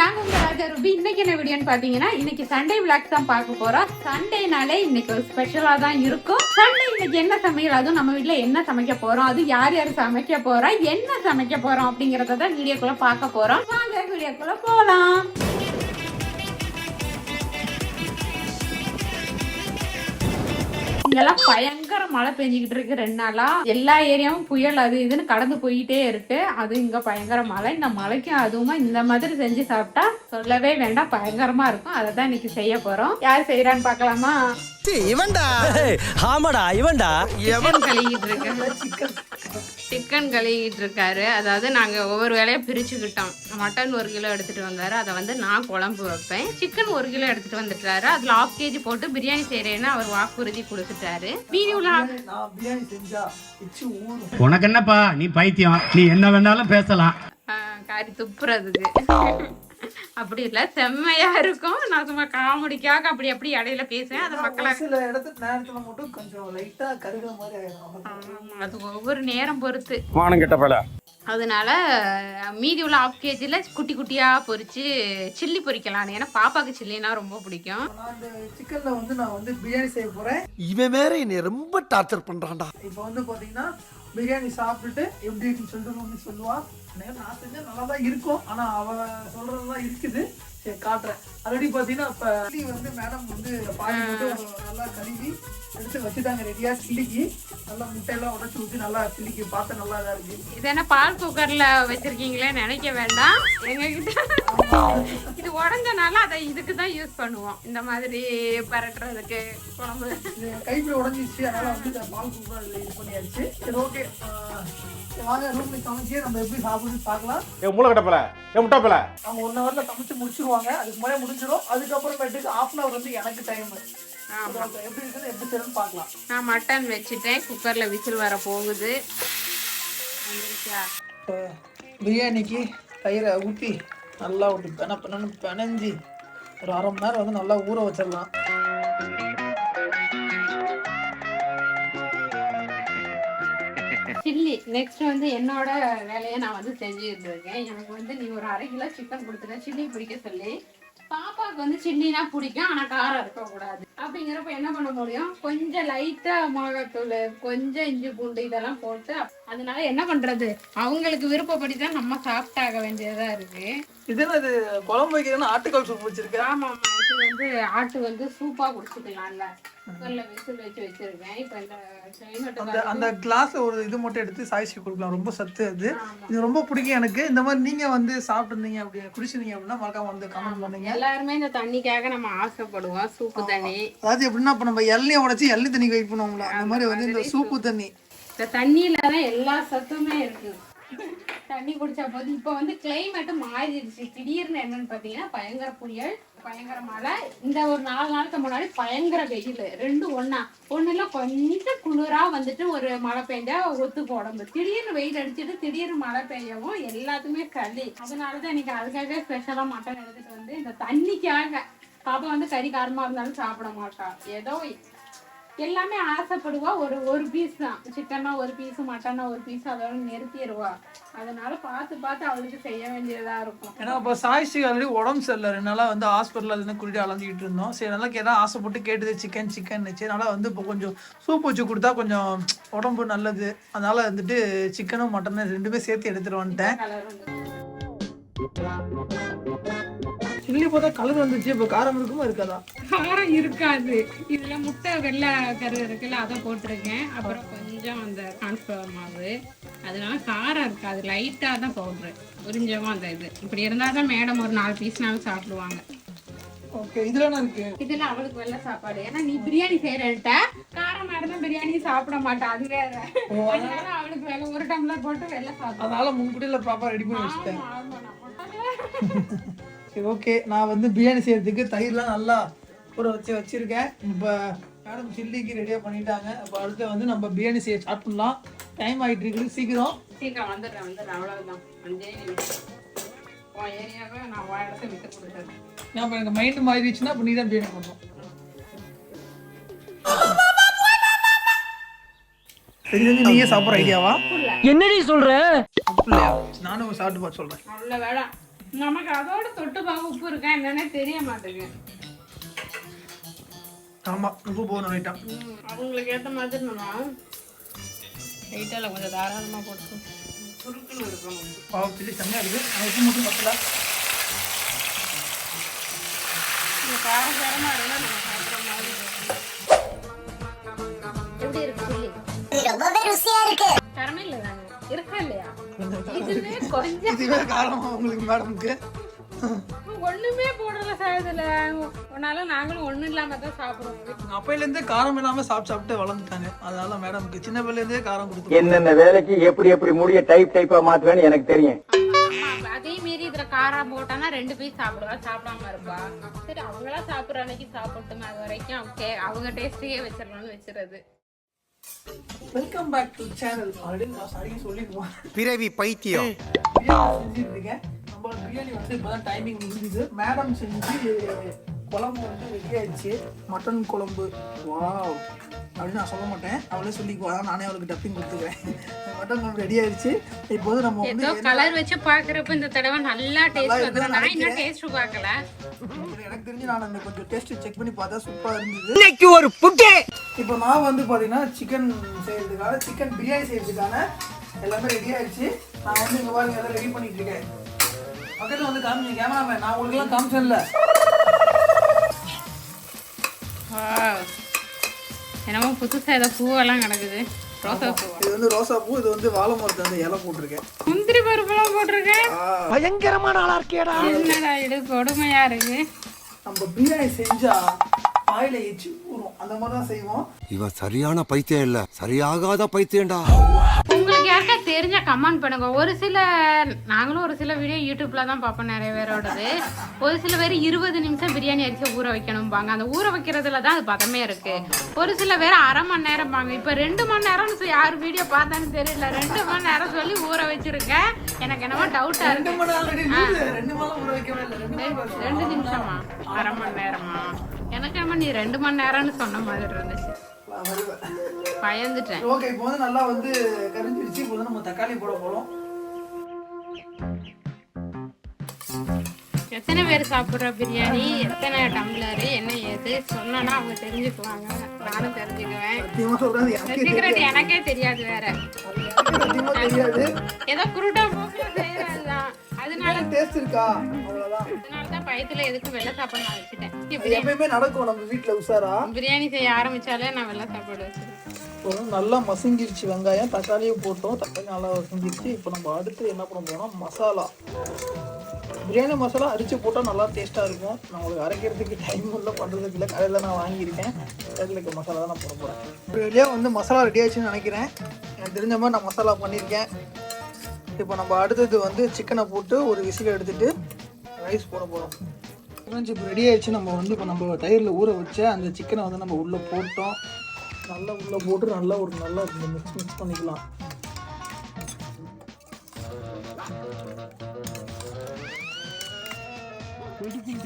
நாங்க உங்க ராஜா ரூபி. இன்னைக்கு என்ன வீடியோன்னு பாத்தீங்கன்னா, இன்னைக்கு சண்டே விளாக் தான் பார்க்க போறோம். சண்டேனாலே இன்னைக்கு ஒரு ஸ்பெஷலா தான் இருக்கும். சண்டே இன்னைக்கு என்ன சமையல், அதுவும் நம்ம வீட்டுல என்ன சமைக்க போறோம், அது யார் யார் சமைக்க போறோம், என்ன சமைக்க போறோம் அப்படிங்கறத தான் வீடியோக்குள்ள பார்க்க போறோம். வாங்க வீடியோக்குள்ள போலாம். இங்கெல்லாம் பயங்கர மழை பெஞ்சுக்கிட்டு இருக்கு 2 நாளா. எல்லா ஏரியாவும் புயல் அது இதுன்னு கடந்து போயிட்டே இருக்கு. அது இங்க பயங்கர மழை. இந்த மழைக்கும் அதுவுமா இந்த மாதிரி செஞ்சு சாப்பிட்டா சொல்லவே வேண்டாம், பயங்கரமா இருக்கும். அதை தான் இன்னைக்கு செய்ய போறோம். யார் செய்யறான்னு பாக்கலாமா? இவன்டா. ஆமாடா இவன்டா. எவன் கழுவிட்டு இருக்க? சிக்கன் கழுவிட்டு இருக்காரு. அதாவது நாங்க ஒவ்வொரு வேலையா பிரிச்சுக்கிட்டோம். மட்டன் 1 கிலோ எடுத்துட்டு வந்தாரு, அதை வந்து நான் குழம்பு வைப்பேன். சிக்கன் 1 கிலோ எடுத்துட்டு வந்துட்டாரு, அதுல 1/2 கேஜி போட்டு பிரியாணி செய்யறேன்னு அவர் வாக்குறுதி கொடுத்துட்டாரு. உனக்கு என்னப்பா, நீ பைத்தியம், நீ என்ன வேணாலும் பேசலாம். காரி துப்புறதுக்கு அப்படி இல்ல, செம்மையா இருக்கும். நான் சும்மா காமெடிக்காக அப்படி இடையில பேசுவேன். அது மக்களை சில நேரத்துல மட்டும் கொஞ்சம் லைட்டா கருகிற மாதிரி ஆயிடும். அது ஒவ்வொரு நேரம் பொறுத்து. வானம் கெட்ட பல. அதனால மீதி உள்ள 1/2 கேஜில குட்டி குட்டியா பொரிச்சு சில்லி பொரிக்கலாம். ஏன்னா பாப்பாக்கு சில்லினா ரொம்ப பிடிக்கும். நான் இந்த சிக்கன்ல வந்து நான் வந்து பிரியாணி செய்ய போறேன். இவன் வேற என்னை ரொம்ப டார்ச்சர் பண்றான்டா. இப்போ வந்து பாத்தீங்கன்னா பிரியாணி சாப்பிட்டுட்டு எப்படி இருக்குன்னு சொல்லிட்டு சொல்லுவா. நான் செஞ்சா நல்லா தான் இருக்கும், ஆனா அவ சொல்றதுதான் இருக்குது. சரி காட்டுறேன். ஆல்ரெடி பாத்தீங்கன்னா இப்ப சில்லி வந்து மேடம் வந்து பாதி போட்டு நல்லா கழுவி எடுத்து வச்சுட்டாங்க ரெடியா. சில்லிக்கு நல்லா முட்டையெல்லாம் உடச்சி ஊற்றி நல்லா சில்லிக்கு பார்த்து நல்லா தான் இருக்கு. இது என்ன பால் குக்கர்ல வச்சிருக்கீங்களே நினைக்க வேண்டாம். எங்க கிட்ட இது உடஞ்சனால அதை இதுக்கு தான் யூஸ் பண்ணுவோம். இந்த மாதிரி பரட்டுறதுக்கு குழம்பு கைப்பிடி உடஞ்சிச்சு, அதனால வந்து இந்த பால் குக்கர் இது பண்ணியாச்சு. சரி ஓகே, வாங்க ரூம்ல சமைச்சு நம்ம எப்படி சாப்பிடுன்னு பார்க்கலாம். மூளை கட்டப்பல, முட்டாப்பல. அவங்க 1 ஹவர்ல சமைச்சு முடிச்சிருவாங்க. அதுக்கு முன்னாடி முடிஞ்சிடும். அதுக்கப்புறமேட்டுக்கு 1/2 hour வந்து எனக்கு டைம். எப்படி இருக்குது எப்படி செய்யணும்னு பார்க்கலாம். நான் மட்டன் வச்சுட்டேன், குக்கர்ல விசில் வர போகுது. பிரியாணிக்கு தயிரை ஊற்றி நல்லா ஒரு பெனஞ்சு ஒரு 1/2 மணி நேரம் வந்து நல்லா ஊற வச்சிடலாம். சில்லி நெக்ஸ்ட் வந்து என்னோட வேலையை நான் வந்து செஞ்சுட்டு இருக்கேன். எனக்கு வந்து நீ ஒரு 1/2 கிலோ சிக்கன் கொடுத்துட்டேன் சில்லி பிடிக்க சொல்லி. பாப்பாவுக்கு வந்து சில்லினா பிடிக்கும், ஆனா காரம் இருக்கக்கூடாது. அப்படிங்கிறப்ப என்ன பண்ண முடியும், கொஞ்சம் லைட்டா மிளகாத்தூள், கொஞ்சம் இஞ்சி பூண்டு இதெல்லாம் போட்டு, அதனால என்ன பண்றது, அவங்களுக்கு விருப்பப்படி தான் நம்ம சாப்பிட்டாக வேண்டியதா இருக்கு. இது என்னது குழம்பு வைக்கிறதுன்னு ஆட்டுக்கால் சூப் வச்சிருக்கேன். ஆமா ஆமா, இது வந்து ஆட்டு வந்து சூப்பா குடிச்சுக்கலாம்ல. குக்கர்ல விசில் வச்சு வச்சிருக்கேன். இப்ப அந்த கிளாஸ்ல ஒரு இது மட்டும் எடுத்து சாய்ச்சி கொடுக்கலாம், ரொம்ப சத்து அது. இது ரொம்ப பிடிக்கும் எனக்கு. இந்த மாதிரி நீங்க வந்து சாப்பிட்டுருந்தீங்க அப்படி குடிச்சிருந்தீங்க அப்படின்னா மறக்காம வந்து கமெண்ட் பண்ணுங்க. எல்லாருமே இந்த தண்ணிக்காக நம்ம ஆசைப்படுவோம், சூப்பு தண்ணி. அதாவது எப்படின்னா இப்ப நம்ம எண்ணெயை உடைச்சு எள்ளி தண்ணி வெயிட் பண்ணுவோம்ல, அந்த மாதிரி வந்து இந்த சூப்பு தண்ணி. இந்த தண்ணியில தான் எல்லா சத்துமே இருக்கு. தண்ணி குடிச்சா போது. இப்ப வந்து கிளைமேட் மாறிடுச்சு. திடீர்னு என்னன்னு பாத்தீங்கன்னா பயங்கர புயல், பயங்கர மழை. இந்த ஒரு 4 நாளுக்கு முன்னாடி பயங்கர வெயில். 2 ஒண்ணுல கொஞ்சம் குளிரா வந்துட்டு ஒரு மழை பெஞ்சா ஒத்துக்கு உடம்பு. திடீர்னு வெயில் அடிச்சுட்டு திடீர்னு மழை பெய்யவும் எல்லாத்துக்குமே களி. அதனாலதான் இன்னைக்கு அதுக்காக ஸ்பெஷலா மட்டன் எடுத்துட்டு வந்து இந்த தண்ணிக்காக. பாப்பா வந்து கறி காரமா இருந்தாலும் சாப்பிட மாட்டா. ஏதோ எல்லாமே ஆசைப்படுவா. ஒரு பீஸ் தான் சிக்கன்னா, ஒரு பீஸ் மட்டன்னா, ஒரு பீஸ், அதோட நிறுத்திடுவா. அதனால பார்த்து அவளுக்கு செய்ய வேண்டியதா இருக்கும். ஏன்னா இப்போ சாய்ச்சி ஆல்ரெடி உடம்பு சரியில்லை. 2 நாளா வந்து ஹாஸ்பிட்டல் அதுன்னு குறிட்டு அலைஞ்சிக்கிட்டு இருந்தோம். சரி நல்லா கேட்டால் ஆசைப்பட்டு கேட்டது சிக்கன் அதனால வந்து இப்போ கொஞ்சம் சூப் வச்சு கொடுத்தா கொஞ்சம் உடம்பு நல்லது. அதனால வந்துட்டு சிக்கனும் மட்டனும் 2மே சேர்த்து எடுத்துட்டு வந்துட்டேன். சில்லி பார்த்தா கலர் வந்துச்சு. இப்போ காரம் இருக்குமா இருக்காதா? காரம் இருக்காது. இதுல முட்டை வெள்ளை கரு இருக்குல்ல, அதை போட்டிருக்கேன். அப்புறம் கொஞ்சம் அந்த கார்ன்ஃப்ளவர் மாவு, அதனால காரம் இருக்காது. லைட்டா தான் பவுடரு, கொஞ்சமா அந்த இது. இப்படி இருந்தாதான் மேடம் ஒரு 4 பீஸ்னாலும் சாப்பிடுவாங்க. ஓகே, இதுல என்ன இருக்கு? இதுல அவளுக்கு வெள்ளை சாப்பாடு. ஏன்னா நீ பிரியாணி செய்யறேன்ட்ட காரம் இருந்தா பிரியாணி சாப்பிட மாட்டா, அது வேற. அதனால அவளுக்கு வெள்ளை 1 டம்ளர் போட்டு வெள்ளை சாப்பிடும். அதனால முன்கூட்டியில ப்ராப்பரா ரெடி பண்ணி வச்சுட்டேன். ஆமா. சரி ஓகே, நான் வந்து பிரியாணி செய்யறதுக்கு தயிர்லாம் நல்லா ஊற வச்சிருக்கேன். இப்போ மேடம் சில்லிக்கு ரெடியாக பண்ணிட்டாங்க. அப்போ அடுத்து வந்து நம்ம பிரியாணி செய்ய ஸ்டார்ட் பண்ணலாம். டைம் ஆகிட்டு இருக்குது. சீக்கிரம் வந்துடுறேன். அவ்வளவுதான். 5 நிமிஷம் ஏரியாவை நான் இடத்த விட்டு கொடுத்துறேன். நான் எனக்கு மைண்ட் மாறிடுச்சுன்னா அப்போ நீ தான் பிரியாணி பண்ணுறோம். தெரிஞ்சது நீயே சாப்பிட்ற ஐடியாவா? என்னடி சொல்ற? இல்லையா, நானும் சாப்பிட்டு பார்த்து சொல்கிறேன். நல்ல வேலை நமக்கு அதோட தொட்டு பார்க்க உப்பு இருக்கா என்னன்னே தெரிய மாட்டேங்குது. ஆமாம், உப்பு போகணும் ரைட்டா. அவங்களுக்கு ஏற்ற மாதிரி நம்ம லைட்டால் கொஞ்சம் தாராளமாக போட்டு சுருக்குன்னு இருக்கணும். பாவம் சில்லி செம்மையாக இருக்குது. அது உப்பு மட்டும் பத்தல. இந்த காரசாரமாக இருந்தால் நம்ம சாப்பிட்ற மாதிரி இருக்கும். எப்படி இருக்கு சில்லி? ரொம்பவே ருசியா இருக்கு. தரமே இல்லை தானே இருக்கா இல்லையா? இதுவே கொஞ்சம் இதுவே காரமா உங்களுக்கு மேடமுக்கு? ஒண்ணுமே போடல சாயத்துல. உன்னால நாங்களும் ஒண்ணும் இல்லாம தான் சாப்பிடுவோம். அப்பையிலேருந்தே காரம் இல்லாமல் சாப்பிட்டு வளர்ந்துட்டாங்க. அதனால மேடமுக்கு சின்ன பிள்ளைலேருந்தே காரம் கொடுத்து என்னென்ன வேலைக்கு எப்படி முடிய டைப்பா மாத்துவேன்னு எனக்கு தெரியும். அதே மீறி இதுல காரம் போட்டானா 2 பீஸ் சாப்பிடுவா, சாப்பிடாம இருப்பா. சரி அவங்களா சாப்பிடுற அன்னைக்கு சாப்பிட்டுமே, அது வரைக்கும் அவங்க டேஸ்டியே வச்சிடலாம்னு வச்சிருது. Welcome back to channel. Already நான் சாரி சொல்லிடுவோம். பிறவி பைத்தியம். பிரியாணி செஞ்சுட்டு இருக்கேன். நம்ம பிரியாணி வந்து இப்போதான் டைமிங் முடிஞ்சுது. மேடம் செஞ்சு குழம்பு வந்து ரெடி ஆயிடுச்சு. மட்டன் குழம்பு. வாவ் அப்படின்னு நான் சொல்ல மாட்டேன், அவளே சொல்லிக்குவா. நானே அவளுக்கு டப்பிங் கொடுத்துக்கிறேன். மட்டன் குழம்பு ரெடி ஆயிடுச்சு. இப்போ வந்து நம்ம வந்து ஏதோ கலர் வச்சு பாக்குறப்ப இந்த தடவை நல்லா டேஸ்ட் வந்து நான் இன்னும் டேஸ்ட் பார்க்கல. எனக்கு தெரிஞ்சு நான் அந்த கொஞ்சம் டேஸ்ட் செக் பண்ணி பார்த்தா சூப்பரா இருந்தது. இன்னைக்கு ஒரு புட்டே. இப்போ நான் வந்து பாத்தீங்கன்னா சிக்கன் செய்யறதுக்கான சிக்கன் பிரியாணி செய்யறதுக்கான எல்லாமே ரெடி ஆயிடுச்சு. நான் வந்து இங்க பாருங்க எல்லாம் ரெடி பண்ணிட்டு இருக்கேன். பக்கத்துல வந்து காமிங்க கேமராமேன், நான் உங்களுக்கு எல்லாம் காமிச்சேன்ல. என்னமோ புதுசா ஏதோ பூவெல்லாம் கிடக்குது. ரோசா பூ. இது வந்து ரோசா பூ, இது வந்து வாழை மரத்து அந்த இலை போட்டிருக்கேன். முந்திரி பருப்புலாம் போட்டிருக்கேன். பயங்கரமான ஆளா இருக்கேடா. என்னடா இது கொடுமையா இருக்கு. நம்ம பிரியாணி செஞ்சா வாயில எச்சி ஊறும், அந்த மாதிரி தான் செய்வோம். இவன் சரியான பைத்தியம் இல்ல, சரியாகாத பைத்தியம்டா. உங்களுக்கு யாருக்கா தெரிஞ்ச கமெண்ட் பண்ணுங்க. நாங்களும் ஒரு சில வீடியோ யூடியூப்ல தான் பார்ப்போம் நிறைய பேரோடது. ஒரு சில பேர் 20 நிமிஷம் பிரியாணி அரிசி ஊற வைக்கணும்பாங்க. அந்த ஊற வைக்கிறதுல தான் அது பதமே இருக்கு. ஒரு சில பேர் அரை மணி நேரம் பாங்க. இப்ப 2 மணி நேரம்னு யார் வீடியோ பார்த்தான்னு தெரியல. 2 மணி நேரம் சொல்லி ஊற வச்சிருக்கேன். எனக்கு என்னமோ டவுட்டா இருக்கு. 2 மணி நேரம் 2 மணி ஊற வைக்கவே இல்லை. 2 நிமிஷமா அரை மணி நேரமா? எனக்கு என்னமோ நீ 2 மணி நேரம்னு சொன்ன மாதிரி இருந்துச்சு. பயந்துட்டேன். ஓகே, இப்போ வந்து நல்லா வந்து கரிஞ்சிருச்சு. இப்போ வந்து நம்ம தக்காளி போட போறோம். எத்தனை பேர் சாப்பிட்ற பிரியாணி, எத்தனை டம்ளரு, என்ன ஏது சொன்னா அவங்க தெரிஞ்சுக்குவாங்க, நானும் தெரிஞ்சுக்குவேன். சத்தியமா சொல்றது எனக்கு சீக்கிரட் எனக்கே தெரியாது வேற. சத்தியமா தெரியாது. ஏதோ குருட்டா போக்கு செய்யறதுதான். அதனால டேஸ்ட் இருக்கா அவ்வளவுதான். அதனாலதான் பயத்துல எதுக்கு வெள்ளை சாப்பாடு நான் வச்சுட்டேன். அது எப்பயுமே நடக்கும் நம்ம வீட்டுல உஷாரா. பிரியாணி செய்ய ஆரம்பிச்சாலே நான் வெள்ளை சாப்பாடு வச்சிருக்கேன். இப்போ நல்லா மசிஞ்சிருச்சு. வெங்காயம் தக்காளியும் போட்டோம். தக்காளி நல்லா மசிஞ்சிருச்சு. இப்போ நம்ம அடுத்து என்ன பண்ண போறோம், மசாலா. பிரியாணி மசாலா அரிச்சு போட்டால் நல்லா டேஸ்ட்டாக இருக்கும். நான் உங்களுக்கு அரைக்கிறதுக்கு டைம் இல்லை, பண்ணுறதுக்கு இல்லை. கடையில் நான் வாங்கியிருக்கேன். கடையில் இருக்க மசாலா தான் நான் போட போகிறேன். இப்படியே வந்து மசாலா ரெடி ஆயிடுச்சுன்னு நினைக்கிறேன். எனக்கு தெரிஞ்ச மாதிரி நான் மசாலா பண்ணியிருக்கேன். இப்போ நம்ம அடுத்தது வந்து சிக்கனை போட்டு ஒரு விசில் எடுத்துட்டு ரைஸ் போட போகிறோம். இப்போ ரெடி ஆயிடுச்சு. நம்ம வந்து இப்போ நம்ம தயிரில் ஊற வச்ச அந்த சிக்கனை வந்து நம்ம உள்ளே போட்டோம். நல்லா உள்ளே போட்டு நல்லா மிக்ஸ் பண்ணிக்கலாம்.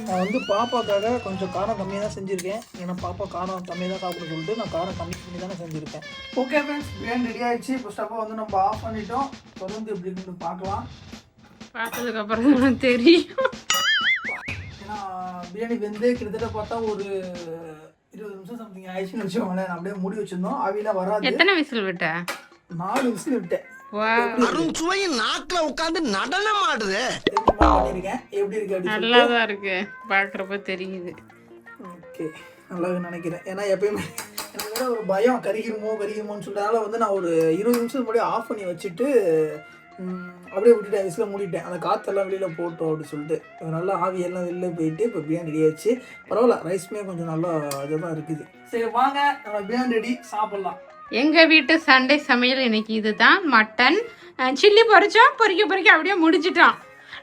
நான் வந்து பாப்பாக்காக கொஞ்சம் காரம் கம்மியாக தான் செஞ்சுருக்கேன். ஏன்னா பாப்பா காரம் கம்மியாக தான் சாப்பிட சொல்லிட்டு நான் காரம் கம்மி பண்ணி தானே செஞ்சுருக்கேன். ஓகே ஃப்ரெண்ட்ஸ், பிரியாணி ரெடி ஆயிடுச்சு. இப்போ ஸ்டப்பை வந்து நம்ம ஆஃப் பண்ணிட்டோம். தொடர்ந்து எப்படி இருக்குன்னு பார்க்கலாம். பார்த்ததுக்கு அப்புறம் தெரியும். ஏன்னா பிரியாணி வெந்து கிட்டத்தட்ட பார்த்தா ஒரு 20 நிமிஷம் சம்திங் ஆயிடுச்சுன்னு வச்சுக்கோங்களேன். நான் அப்படியே மூடி வச்சிருந்தோம். ஆவிலாம் வராது. எத்தனை விசில் விட்ட? 4 விசில் விட்டேன். அருண் சுவையின் நாக்குல உட்கார்ந்து நடனம் ஆடுது. பண்ணிருக்கேன். எப்படி இருக்கு? நல்லாதான் இருக்கு, பாக்குறப்ப தெரியுது. ஓகே, நல்லா நினைக்கிறேன். ஏன்னா எப்பயுமே எனக்கு கூட ஒரு பயம், கறிக்குமோன்னு சொல்றதுனால வந்து நான் ஒரு 20 நிமிஷம் முன்னாடி ஆஃப் பண்ணி வச்சுட்டு அப்படியே விட்டுட்டேன். விசில் மூடிட்டேன். அந்த காற்றெல்லாம் வெளியில் போட்டோம் அப்படின்னு சொல்லிட்டு. நல்லா ஆவியெல்லாம் வெளில போயிட்டு இப்போ பிரியாணி ரெடி ஆயிடுச்சு. பரவாயில்ல, ரைஸுமே கொஞ்சம் நல்லா இதுதான் இருக்குது. சரி வாங்க, நம்ம பிரியாணி ரெடி, சாப்பிட்லாம். எங்க வீட்டு சண்டே சமையல் இன்னைக்கு இதுதான். Mutton chilli பொரிச்சோம். பொரிக்க அப்படியே முடிச்சிட்டோம்.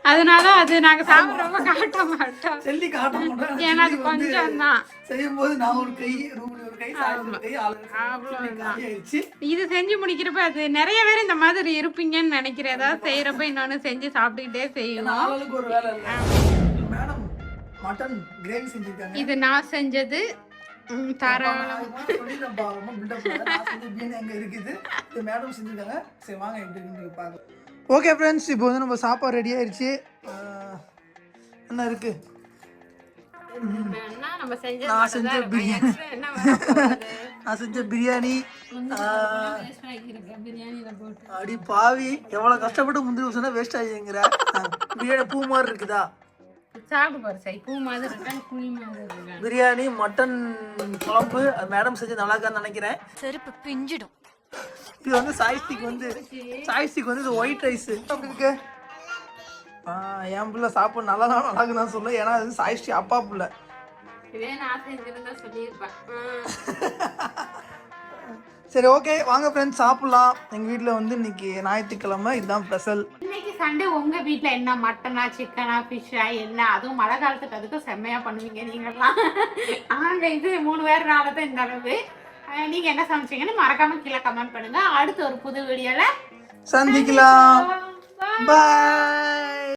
அதனால அது நாங்க சாப்பிட்றப்ப காட்ட மாட்டோம். செல்லி காட்ட மாட்டோம். ஏன்னா அது கொஞ்சம் தான் செய்யும் போது நான் ஒரு கை, ரூம்ல ஒரு கை, ஒரு கை, அவ்வளவுதான். ஆயிடுச்சு. இது செஞ்சு முடிக்கிறப்ப அது நிறைய பேர் இந்த மாதிரி இருப்பீங்கன்னு நினைக்கிறேன். ஏதாவது செய்யறப்ப இன்னொன்னு செஞ்சு சாப்பிட்டுக்கிட்டே செய்யணும். ஆளுக்கு ஒரு வேலை இல்லை. மேடம் மட்டன் கிரேவி செஞ்சிருக்காங்க. இது நான் செஞ்சது. தாராளமா மேடம் செஞ்சுருக்காங்க. சரி வாங்க எப்படி இருக்கு பார்க்கலாம். ஓகே ஃப்ரெண்ட்ஸ், இப்போ வந்து நம்ம சாப்பாடு ரெடி ஆயிடுச்சு. என்ன இருக்கு? என்ன நம்ம செஞ்ச நான் செஞ்ச பிரியாணி. என்ன வேற போகுது? நான் செஞ்ச பிரியாணி. waste ஆகிருக்கு பிரியாணில போட்டு. அடி பாவி, எவ்வளவு கஷ்டப்பட்டு முந்திரி சொன்னா வேஸ்ட் ஆகிங்கிற. பிரியாணி பூ மாதிரி இருக்குதா? சாப்பிட்டு பாரு சை, பூ மாதிரி இருக்கா புளி மாதிரி இருக்கா? பிரியாணி மட்டன் குழம்பு மேடம் செஞ்சு நல்லா இருக்கான்னு நினைக்கிறேன். செருப்பு பிஞ்சிடும். இது வந்து சாய்ஸ்டிக் வந்து இது ஒயிட் ரைஸ் இருக்கு. என் பிள்ளை சாப்பிட நல்லா இருக்குன்னு சொல்ல, ஏன்னா அது சாய்ஸ்டிக் அப்பா பிள்ளை. இதே நான் செஞ்சிருந்தா சொல்லியிருப்பேன். சரி ஓகே, வாங்க ஃப்ரெண்ட்ஸ் சாப்பிடலாம். எங்கள் வீட்டில் வந்து இன்னைக்கு ஞாயிற்றுக்கிழமை, இதுதான் ஸ்பெஷல். இன்னைக்கு சண்டே உங்க வீட்ல என்ன மட்டனா சிக்கனா ஃபிஷ்ஷா என்ன? அதுவும் மழை காலத்துக்கு அதுக்கும் செம்மையா பண்ணுவீங்க நீங்கெல்லாம். நாங்க இது 3 பேர்னால தான் இந்த அளவு. நீங்க என்ன சமைச்சீங்கன்னு மறக்காம கீழே கமெண்ட் பண்ணுங்க. அடுத்து ஒரு புது வீடியோல சந்திக்கலாம். பாய்.